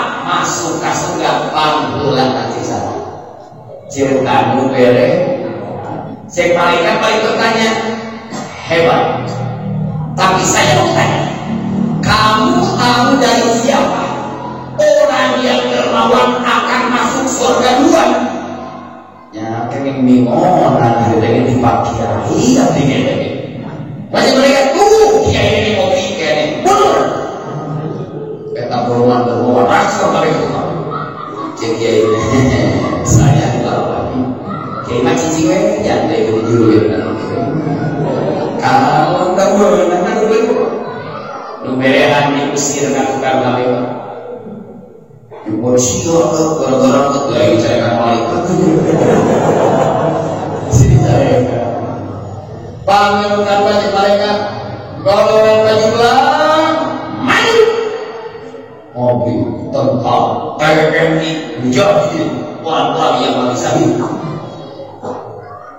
Speaker 1: masuk ke surga panggilan nanti sana cerita nu bere cek malaikat balik bertanya hebat tapi saya mau tanya kamu tahu dari siapa orang yang dermawan akan masuk surga duluan ya kenging bingung nanti dengan dipakai tapi gini masih malaikat kiai ini kopi kiai bener kata beruang raksa balik itu cek kiai saya lagi kiai macam ciwe yang dari juru kalau tak boleh nak dulu nuberehan diusir nak tukar lewat dibuat siapa gara-gara ketua saya malaikat sini saya panggil banyak malaikat kalau baju belang maju mobil tentang TNI menjadi orang-orang yang bisa hidup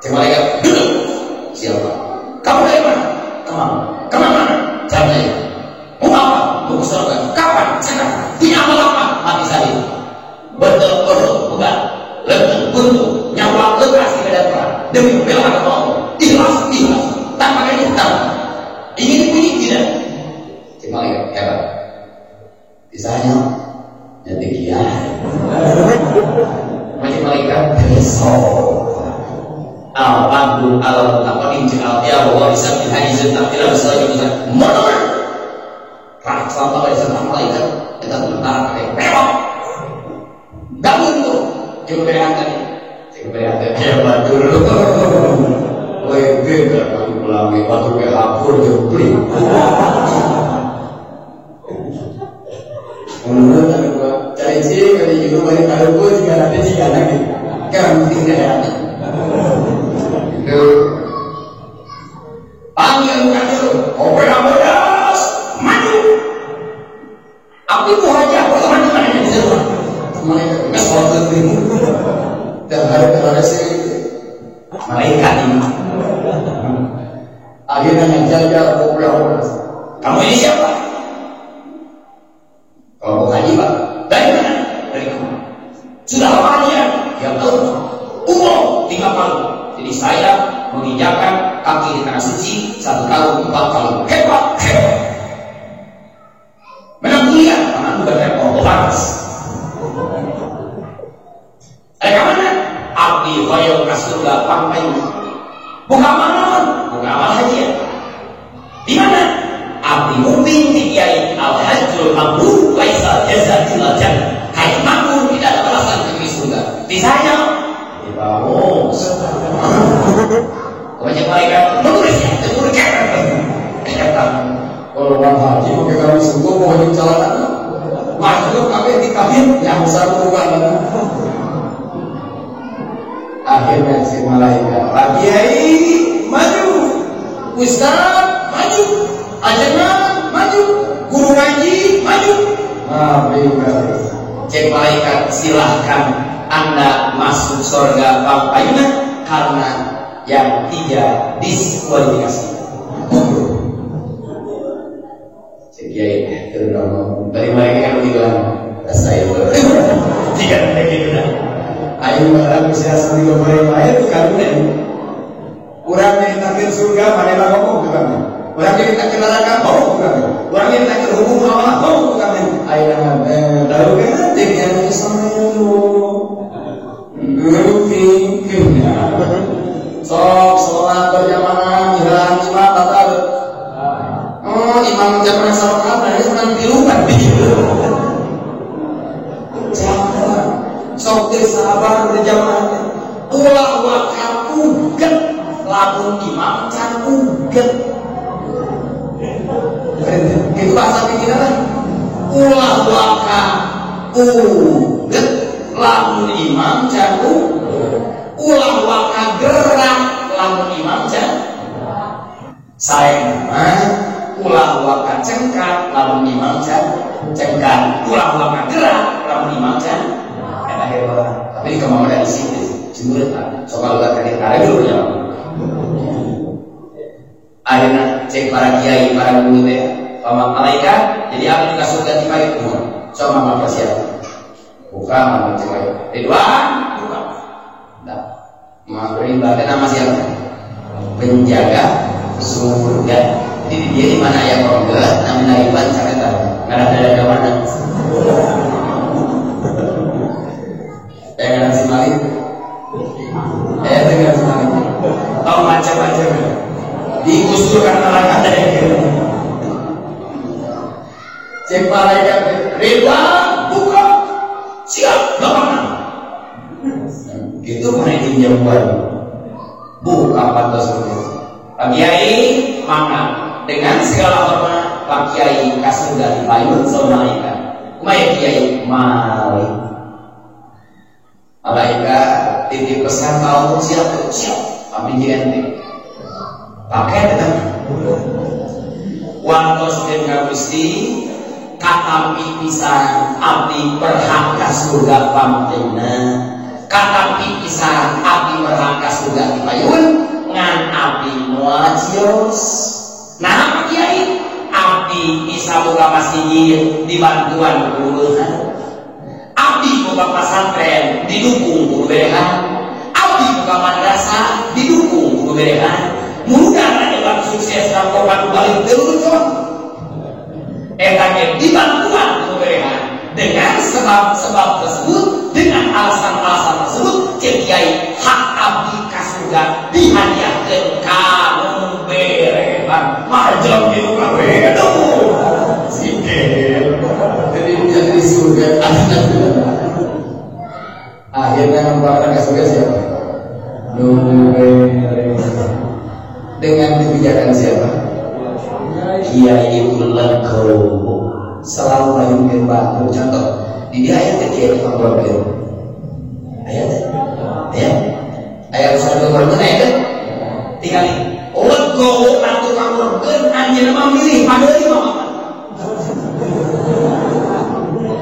Speaker 1: malaikat duduk siapa kamu dari mana kemana saya mau apa mau ke surga kapan sekarang punya amal apa mati saya betul bukan lebih untuk nyawa lekas tidak ada demi membela agama ikhlas tanpa kaya hitam ingin bunyi tidak cuma hebat bisanya jadi kiai macam malaikat besok Al-Abdu al-Taqadim al-Qiyah wa bisa bilhaizin takdilah bersalah juga mana rakyat selama pada sana malaikat kita sementara kayak mewah bangun tuh keberian tadi hebat dulu beda kami pulang waktu ke hapur jempli menurut aku cari sih kali juga banyak kalau gue juga nanti sih lagi kan mungkin ada panggil dulu operas maju aku itu aja pertama mana yang bisa mereka nggak suatu tim dan ada sih malaikat ini akhirnya yang jaga operas kamu ini siapa kalau haji pak dari mana dari kamu sudah lama dia yang tahu umur 3 kali jadi saya menginjakkan kaki di tanah suci 1 tahun 4 kali hebat menang dunia karena aku berkata panas kemana? Abdi khoyong kasurga pangkai buka amal haji di mana? Abdi mubin di kiai al-hajjul mabrur laisa jaza illa jannah haji mabrur tidak ada balasan negeri surga di saya banyak malaikat menulisnya kalau orang haji pakai kami sungguh mau hidup jalanan masuk kami di kabin yang satu bukan akhirnya si malaikat Pak Kiai maju Ustaz maju ajaran maju guru ngaji maju cek malaikat silahkan Anda masuk surga Payuna karena yang 3 diskualifikasi. Cek kiai terus dari mereka yang bilang saya tidak lagi sudah. Ayo malam bisa sambil ngobrol air karena orang yang takdir surga mana ngomong bukan. Orang yang takdir neraka mau bukan. Orang yang takdir hukum Allah mau bukan. Ayo tahu kan dengan sama itu. Sok sholat berjamaah hilang imam batal. Imam jamaah sholat berarti senang dilupakan. Jangan sok sabar berjamaah. Ulah wakal uget lamun imam can uget. Itu bahasa pikiran. Ulah wakal uget lamun imam can ulah wakal gerak lamun imam can saya mah ulah wakal cengkat lamun imam can cengkat ulah wakal gerak lamun imam can ada hebat tapi kemauan dari sini jemur soal ulah tadi ada dulu ya akhirnya cek para kiai para guru teh paman malaikat jadi apa dikasih ganti balik semua sama persiapan buka mana cewek Ridwan buka nah perintah nama siapa penjaga surga jadi dia di mana ya kalau enggak namanya Ridwan saya tahu nggak ada mana nggak si Malik dengar si Malik tahu macam-macam digusturkan neraka ada yang cek malaikat Ridwan buka siap lapangan itu mereka jawab buka pantas Pak Kiai maka dengan segala hormat Pak Kiai kasih dari payung sama malaikat kumaya Kiai malaikat titip pesan kau siap kami jiran pakai tetap wantos dengan Gusti kata pipisan abdi berhak ka surga pamtena kata pipisan abdi berhak ka surga dipayun ngan abdi muajios nah Kiai abdi bisa buka masjid dibantuan kelurahan abdi buka pesantren didukung guru berehan abdi buka madrasah didukung guru berehan mudah dalam sukses dan korban balik terus etanya dibantuan pemberian dengan sebab-sebab tersebut dengan alasan-alasan tersebut Kiai hak abdi ka surga dihadiahkeun kamu berehan majam di kawe sikit jadi jadi surga akhirnya membawa ke surga siapa dengan kebijakan siapa Kiai ulang kau selalu mayungkan batu contoh di ayat Kiai Panggorgen ayat satu Panggorgen ayat tinggal lego atau Panggorgen anjir memilih pada lima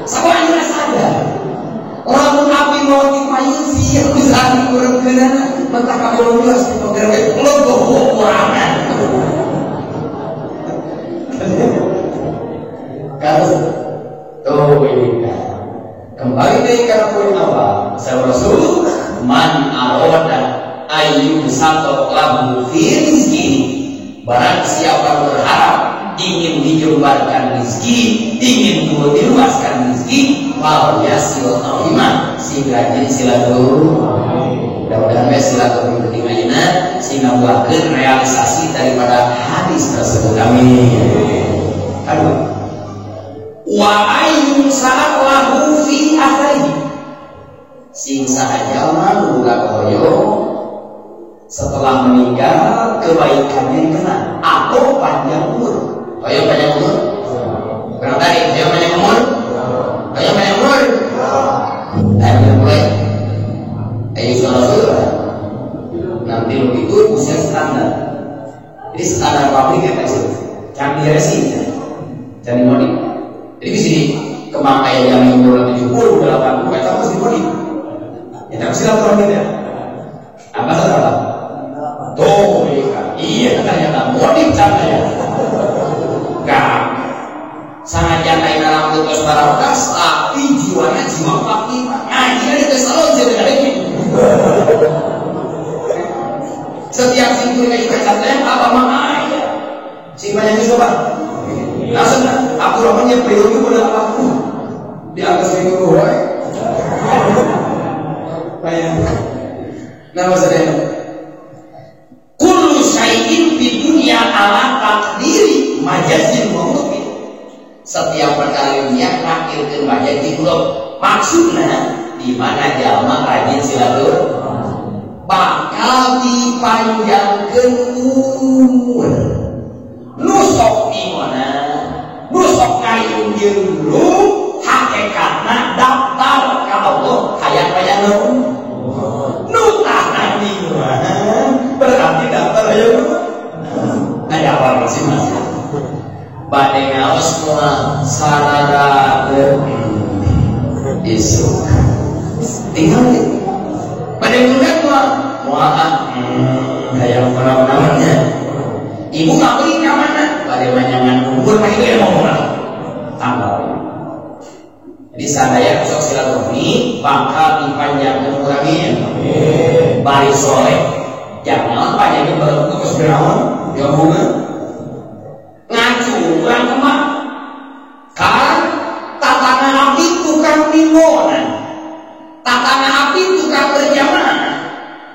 Speaker 1: sama anjir sadar orang api mau dipayun sih yang bisa dikurangkan mentah kamu luas di Panggorgen lego kurangan kalau ini kembali dari kata poin awal saya Rasul man aroda ayu satu lahu rizki barang siapa berharap ingin dijembarkan rizki ingin diluaskan rizki wal yasil iman sehingga jadi silaturahmi mudah-mudahan silaturahmi pentingnya sehingga buatkan realisasi daripada hadis tersebut amin aduh wa ayyun sa'alahu fi akhirih sing sahaja mah buka koyo setelah meninggal kebaikannya kena atau panjang umur koyo panjang umur berapa tadi koyo panjang umur ayo mulai ayo salah nanti lebih itu usia standar jadi standar pabriknya kayak gitu canggih resi canggih modif jadi di sini kemakaian yang umur 70 udah 80 kita mesti modif. Ya tapi silaturahmi ya. Apa salah? Tuh iya ternyata modif caranya. Enggak. Sangat lain dalam tugas barangkas tapi jiwanya jiwa papi. Ngaji ada kesalon sih dari ini. Setiap singgung kayak kacatnya apa makanya? Si banyak coba. Langsung aku ramanya periode pada apa di atas itu boy kayak nama saya kullu syai'in di dunia ala takdiri majazin mungkin setiap perkara dunia nakirkeun majazin maksudnya di mana jalma rajin silaturahmi bakal dipanjangkeun umur nu sok imana rusok kayung dulu hakikatna daftar ka Allah hayang nutah nanti berarti daftar hayang ada apa sih mas badai ngaos semua sarara isu tinggal badai ngeliat muaan hayang namanya ibu nggak beli mana badai manjangan kubur mah itu yang mau tanggal jadi di sadaya sok silaturahmi bakal dipanjangkeun urangnya. Bari soleh jangan panjangkeun baru terus berawan ya bunga ngacurang kemah kan tatana abdi tukang limonan, tatana abdi tukang berjamaah,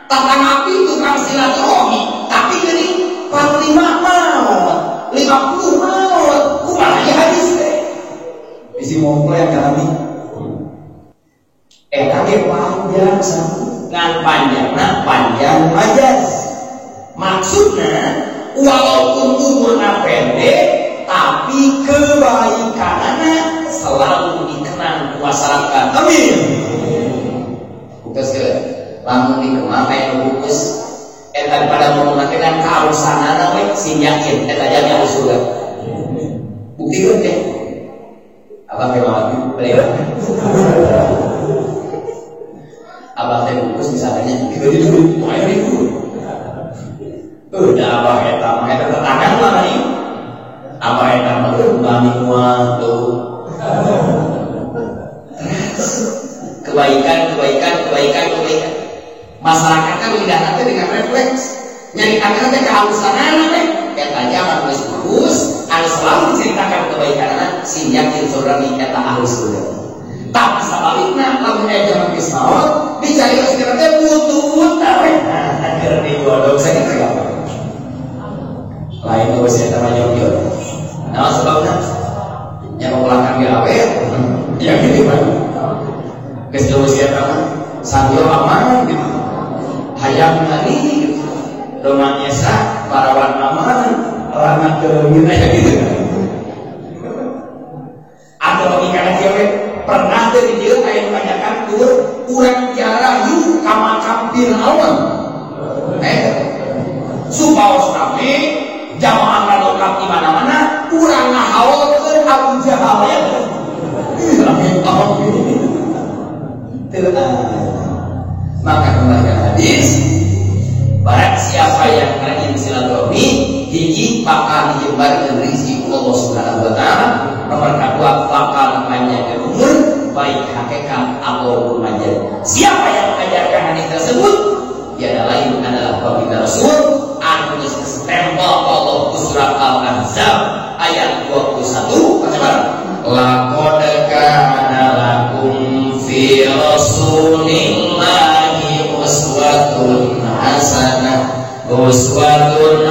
Speaker 1: tatana abdi tukang silaturahmi, tapi gini panglima maut 50 maut kumaha ya hadis teh bisi mongkol yang kami kage panjang ngan panjangna panjang majas maksudnya walaupun umurna pendek tapi kebaikannya selalu dikenang masyarakat. Amin. Bukas ke lamun dikenang kayak bukus daripada menggunakan kausanana we sing yakin eta jadi harus surga. Bukti teh. Abang teh mawon beli. Abang teh bukus misalnya gitu main itu. Udah abang eta mah eta tetangga mah nih. Abang eta mah bani muatu. Kebaikan. Masyarakat kan lidah nanti dengan refleks nyari akan teh kehalusanana teh eta jangan geus bagus anu selalu menceritakan kebaikanana sing yakin saudara eta halus teh. Tapi sabalikna lamun aya jaman geus maot dicari sekarang teh butuh teh keur digodog sakitu ya. Lain geus eta mah nyok. Nah sebabna nya pelanggan ge awe ya kitu mah. Geus geus eta mah sanjo aman gitu. Hayang hari domanya sah parawan aman rangat ke wilayah gitu ada logika dia pernah dari dia kayak menanyakan tur urang jara yuk kamakam Fir'aun supaos kami jamaah lengkap di mana-mana urang ngahawal ke Abu Jahal ya maka kembali hadis barang siapa yang rajin silaturahmi hiji bakal dijembarkan rezeki Allah Subhanahu wa taala, nomor kedua bakal panjangkan umur baik hakikat ataupun majaz. Siapa yang mengajarkan hadis tersebut tiada lain adalah baginda Rasul anu geus stempel Allah surat Al-Ahzab ayat 21 bagaimana? Laqad kana lakum fi rasulillahi uswatun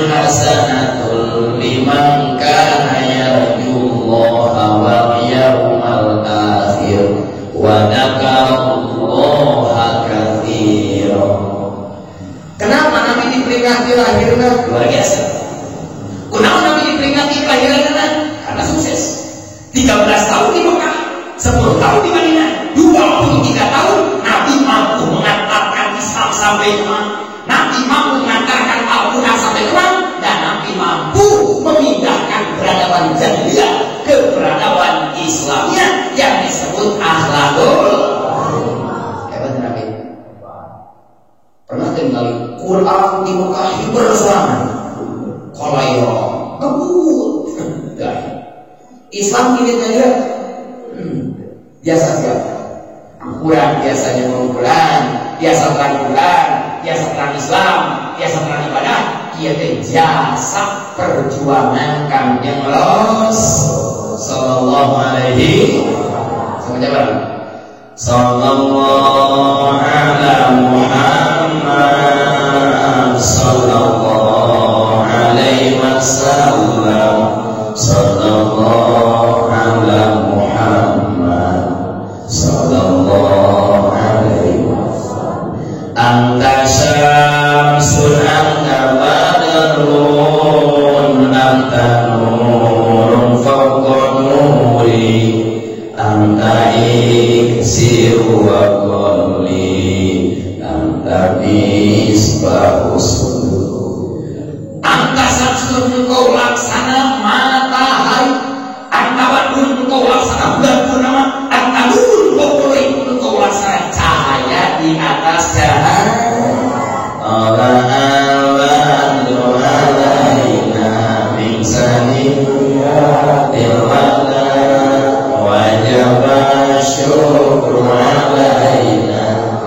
Speaker 1: hasanatun liman kana yarjullaha wal yawmal akhir wa dzakarallaha katsiran. Kenapa Nabi diperingati lahirnya? Luar biasa. Kenapa Nabi diperingati kelahirannya? Karena sukses. 13 tahun di Mekah, 10 tahun di Madinah, 23 tahun Nabi mampu mengantarkan Islam sampai Yaman. Nabi mampu mengantarkan Al-Quran sampai Yaman, dan Nabi mampu memindahkan peradaban jahiliyah ke peradaban Islamnya yang disebut akhlakul. Hebat Nabi. Pernah tinggal Quran di Mekah bersuara. Kalau yo kebut. Islam ini saja biasa siapa? Quran biasanya mengulang, biasa terang Quran, biasa terang Islam, biasa terang ibadah. Ia jasa perjuangan Kanjeng Rasul sallallahu alaihi wasallam. Sallallahu ala Muhammad sallallahu alaihi wasallam. Sallallahu ala Muhammad sallallahu alaihi wasallam. Anta syamsun anta badrun anta nurun fawqa nuri anta iksiru wa qali anta misbahus anta syamsun kau laksana matahari anta badrun kau laksana bulan purnama anta nurun kau laksana cahaya di atas cahaya. Allah al-badru alaina min saniyyatil wala wajaba syukru alaina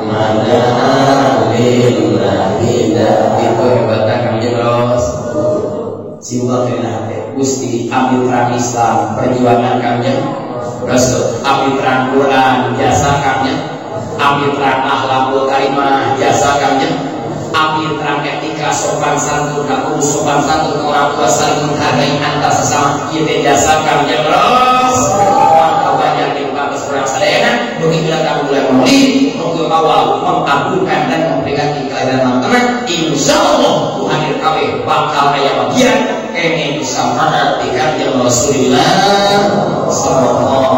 Speaker 1: madalillahi itu hebatnya kami terus jiwa kena Gusti ambil Islam perjuangan kami Rasul ambil Quran jasa kami ambil akhlakul karimah jasa kami ambil etika sopan santun kaku sopan santun orang tua saling menghargai antar sesama kita jasa kami terus banyak di muka seorang sadayana begitulah kamu mulai memulih untuk awal mengabulkan dan memberikan kekayaan teman insya Allah Tuhan kami bakal ayat bagian ini bisa menantikan yang Rasulullah sallallahu